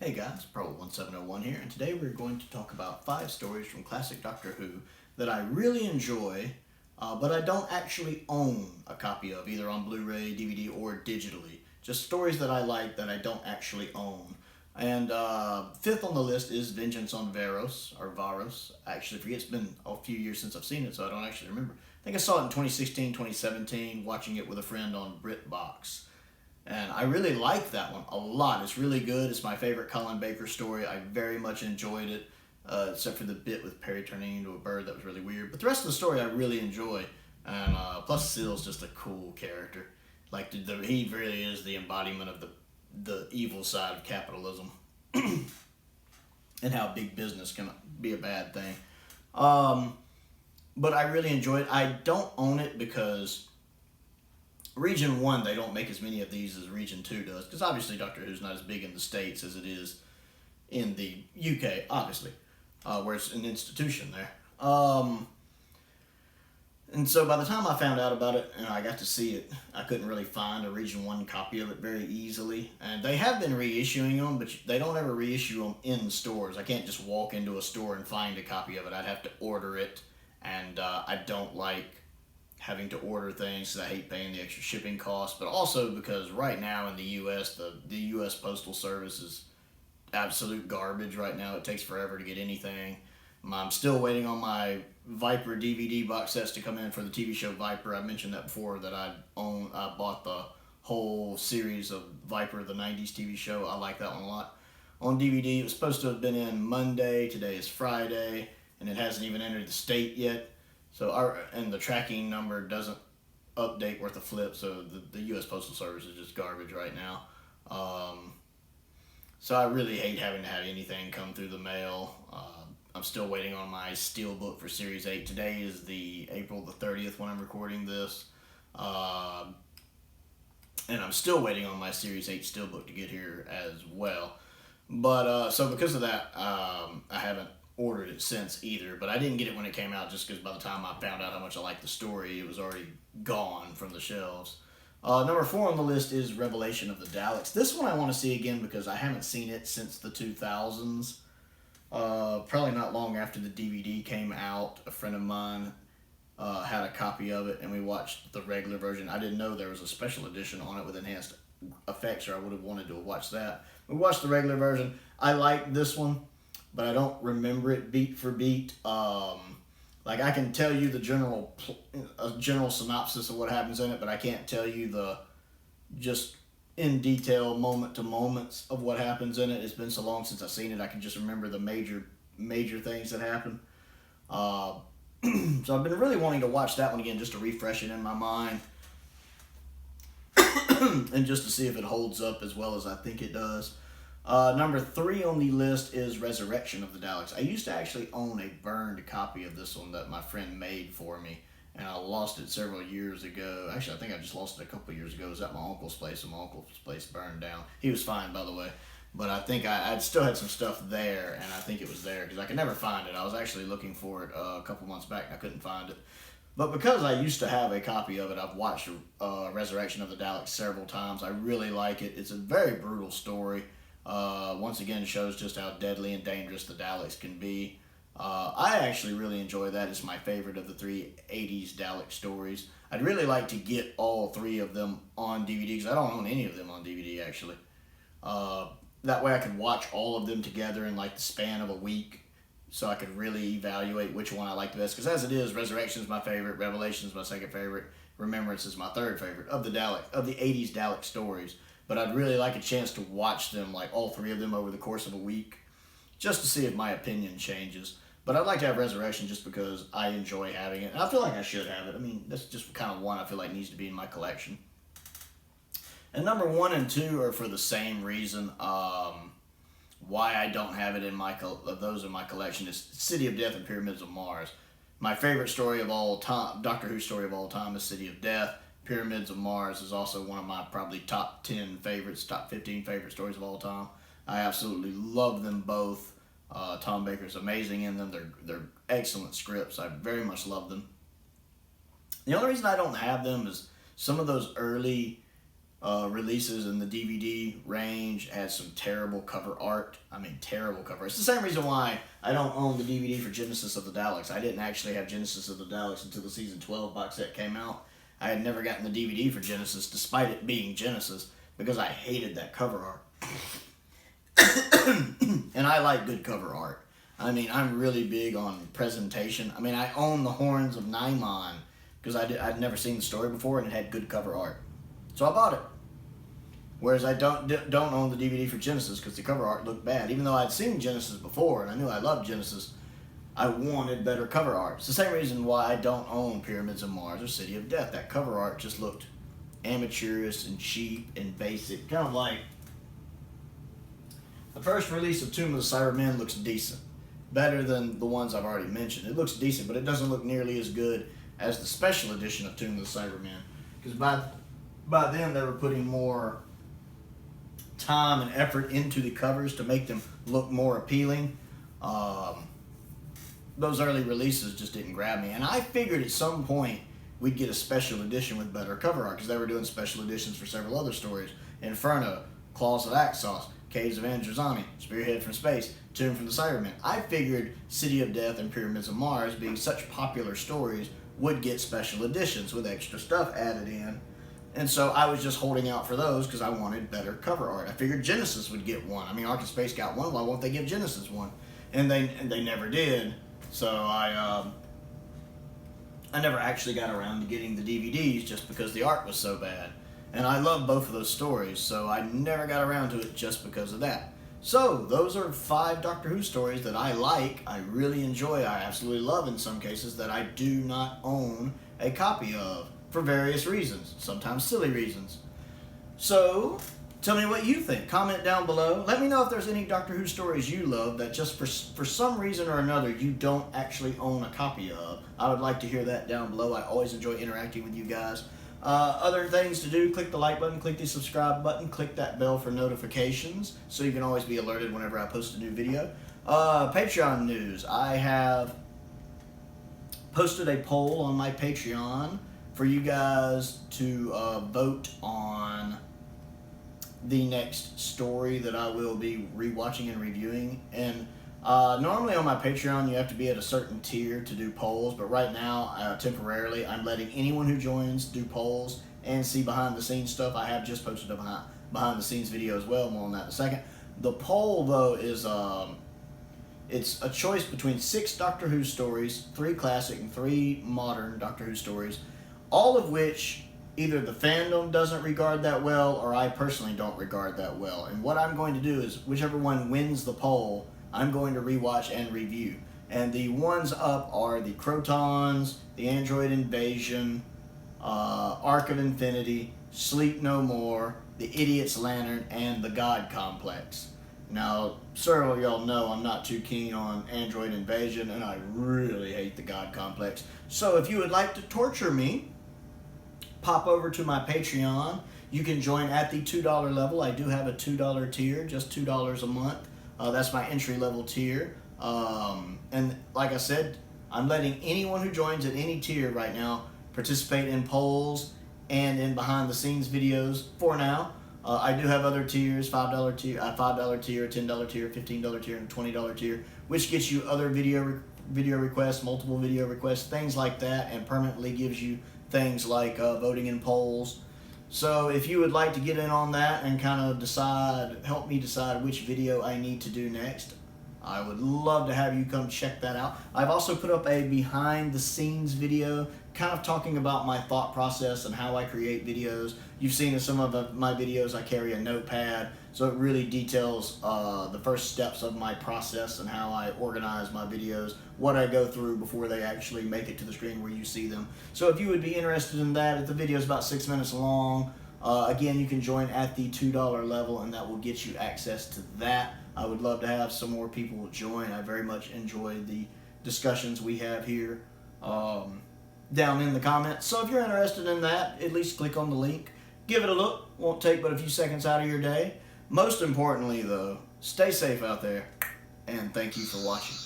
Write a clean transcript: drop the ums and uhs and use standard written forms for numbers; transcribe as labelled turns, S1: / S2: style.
S1: Hey guys, Pro1701 here, and today we're going to talk about 5 stories from classic Doctor Who that I really enjoy, but I don't actually own a copy of, either on Blu-ray, DVD, or digitally. Just stories that I like that I don't actually own. And fifth on the list is Vengeance on Varos, or Varos. I actually forget, it's been a few years since I've seen it, so I don't actually remember. I think I saw it in 2016, 2017, watching it with a friend on BritBox. And I really like that one a lot. It's really good. It's my favorite Colin Baker story. I very much enjoyed it, except for the bit with Perry turning into a bird. That was really weird. But the rest of the story I really enjoy. And plus, Sill's just a cool character. Like, he really is the embodiment of the evil side of capitalism and how big business can be a bad thing. But I really enjoy it. I don't own it because Region 1, they don't make as many of these as Region 2 does, because obviously Doctor Who's not as big in the States as it is in the UK, obviously, where it's an institution there. And so by the time I found out about it and I got to see it, I couldn't really find a Region 1 copy of it very easily. And they have been reissuing them, but they don't ever reissue them in stores. I can't just walk into a store and find a copy of it. I'd have to order it, and I don't like having to order things because I hate paying the extra shipping costs, but also because right now in the U.S., the U.S. Postal Service is absolute garbage right now. It takes forever to get anything. I'm still waiting on my Viper DVD box sets to come in for the TV show Viper. I mentioned that before, that I bought the whole series of Viper, the 90s TV show. I like that one a lot. On DVD, it was supposed to have been in Monday. Today is Friday, and it hasn't even entered the state yet. So and the tracking number doesn't update worth a flip, so the U.S. Postal Service is just garbage right now. So I really hate having to have anything come through the mail. I'm still waiting on my Steelbook for Series 8. Today is the April the 30th when I'm recording this. And I'm still waiting on my Series 8 Steelbook to get here as well. But so because of that, I haven't ordered it since either, but I didn't get it when it came out just because by the time I found out how much I liked the story, it was already gone from the shelves. Number 4 on the list is Revelation of the Daleks. This one I want to see again because I haven't seen it since the 2000s. Probably not long after the DVD came out, a friend of mine had a copy of it, and we watched the regular version. I didn't know there was a special edition on it with enhanced effects, or I would have wanted to watch that. We watched the regular version. I liked this one, but I don't remember it beat for beat. Like, I can tell you the general synopsis of what happens in it, but I can't tell you the just in detail moment to moments of what happens in it. It's been so long since I've seen it, I can just remember the major things that happen. So I've been really wanting to watch that one again just to refresh it in my mind and just to see if it holds up as well as I think it does. Number 3 on the list is Resurrection of the Daleks. I used to actually own a burned copy of this one that my friend made for me, and I lost it several years ago. Actually, I think I just lost it a couple years ago. It was at my uncle's place, and my uncle's place burned down. He was fine, by the way, but I think I'd still had some stuff there, and I think it was there because I could never find it. I was actually looking for it a couple months back, and I couldn't find it. But because I used to have a copy of it, I've watched Resurrection of the Daleks several times. I really like it. It's a very brutal story. Once again, shows just how deadly and dangerous the Daleks can be. I actually really enjoy that. It's my favorite of the 3 80s Dalek stories. I'd really like to get all 3 of them on DVD, because I don't own any of them on DVD, actually. That way I could watch all of them together in like the span of a week, so I could really evaluate which one I like the best. Because as it is, Resurrection is my favorite, Revelation is my second favorite, Remembrance is my third favorite of the 80s Dalek stories. But I'd really like a chance to watch them, like all 3 of them, over the course of a week, just to see if my opinion changes. But I'd like to have Resurrection just because I enjoy having it. And I feel like I should have it. I mean, that's just kind of one I feel like needs to be in my collection. And number 1 and 2 are for the same reason. Why I don't have it in those in my collection is City of Death and Pyramids of Mars. My favorite story of all time, Doctor Who story of all time, is City of Death. Pyramids of Mars is also one of my probably top 10 favorites, top 15 favorite stories of all time. I absolutely love them both. Tom Baker's amazing in them. They're excellent scripts. I very much love them. The only reason I don't have them is some of those early releases in the DVD range had some terrible cover art. I mean, terrible cover. It's the same reason why I don't own the DVD for Genesis of the Daleks. I didn't actually have Genesis of the Daleks until the season 12 box set came out. I had never gotten the DVD for Genesis, despite it being Genesis, because I hated that cover art. And I like good cover art. I mean, I'm really big on presentation. I mean, I own the Horns of Naimon because I'd never seen the story before, and it had good cover art. So I bought it. Whereas I don't own the DVD for Genesis because the cover art looked bad. Even though I'd seen Genesis before and I knew I loved Genesis, I wanted better cover art. It's the same reason why I don't own Pyramids of Mars or City of Death. That cover art just looked amateurish and cheap and basic. Kind of like the first release of Tomb of the Cybermen looks decent. Better than the ones I've already mentioned. It looks decent, but it doesn't look nearly as good as the special edition of Tomb of the Cybermen. Because by then they were putting more time and effort into the covers to make them look more appealing. Those early releases just didn't grab me. And I figured at some point we'd get a special edition with better cover art, because they were doing special editions for several other stories. Inferno, Claws of Axos, Caves of Androzani, Spearhead from Space, Tomb from the Cybermen. I figured City of Death and Pyramids of Mars, being such popular stories, would get special editions with extra stuff added in. And so I was just holding out for those because I wanted better cover art. I figured Genesis would get one. I mean, Ark of Space got one. Why won't they give Genesis one? And they never did. So I never actually got around to getting the DVDs just because the art was so bad. And I love both of those stories, so I never got around to it just because of that. So those are 5 Doctor Who stories that I like, I really enjoy, I absolutely love in some cases, that I do not own a copy of for various reasons, sometimes silly reasons. So tell me what you think. Comment down below. Let me know if there's any Doctor Who stories you love that just for some reason or another you don't actually own a copy of. I would like to hear that down below. I always enjoy interacting with you guys. Other things to do, click the like button, click the subscribe button, click that bell for notifications so you can always be alerted whenever I post a new video. Patreon news. I have posted a poll on my Patreon for you guys to vote on the next story that I will be rewatching and reviewing. And normally on my Patreon you have to be at a certain tier to do polls, but right now, temporarily, I'm letting anyone who joins do polls and see behind the scenes stuff. I have just posted a behind the scenes video as well, more on that in a second. The poll though is it's a choice between 6 Doctor Who stories, 3 classic and 3 modern Doctor Who stories, all of which either the fandom doesn't regard that well or I personally don't regard that well. And what I'm going to do is, whichever one wins the poll, I'm going to rewatch and review. And the ones up are the Crotons, the Android Invasion, Arc of Infinity, Sleep No More, the Idiot's Lantern, and the God Complex. Now, several of y'all know I'm not too keen on Android Invasion, and I really hate the God Complex. So if you would like to torture me, pop over to my Patreon. You can join at the $2 level. I do have a $2 tier, just $2 a month. That's my entry level tier. And like I said, I'm letting anyone who joins at any tier right now participate in polls and in behind the scenes videos for now. I do have other tiers, $5 tier, $5 tier, $10 tier, $15 tier, and $20 tier, which gets you other video requests, multiple video requests, things like that, and permanently gives you things like voting in polls. So if you would like to get in on that and kind of help me decide which video I need to do next, I would love to have you come check that out. I've also put up a behind the scenes video kind of talking about my thought process and how I create videos. You've seen in some of my videos I carry a notepad, so it really details the first steps of my process and how I organize my videos, what I go through before they actually make it to the screen where you see them. So if you would be interested in that, if the video is about 6 minutes long, again, you can join at the $2 level and that will get you access to that. I would love to have some more people join. I very much enjoy the discussions we have here down in the comments. So if you're interested in that, at least click on the link. Give it a look. Won't take but a few seconds out of your day. Most importantly, though, stay safe out there, and thank you for watching.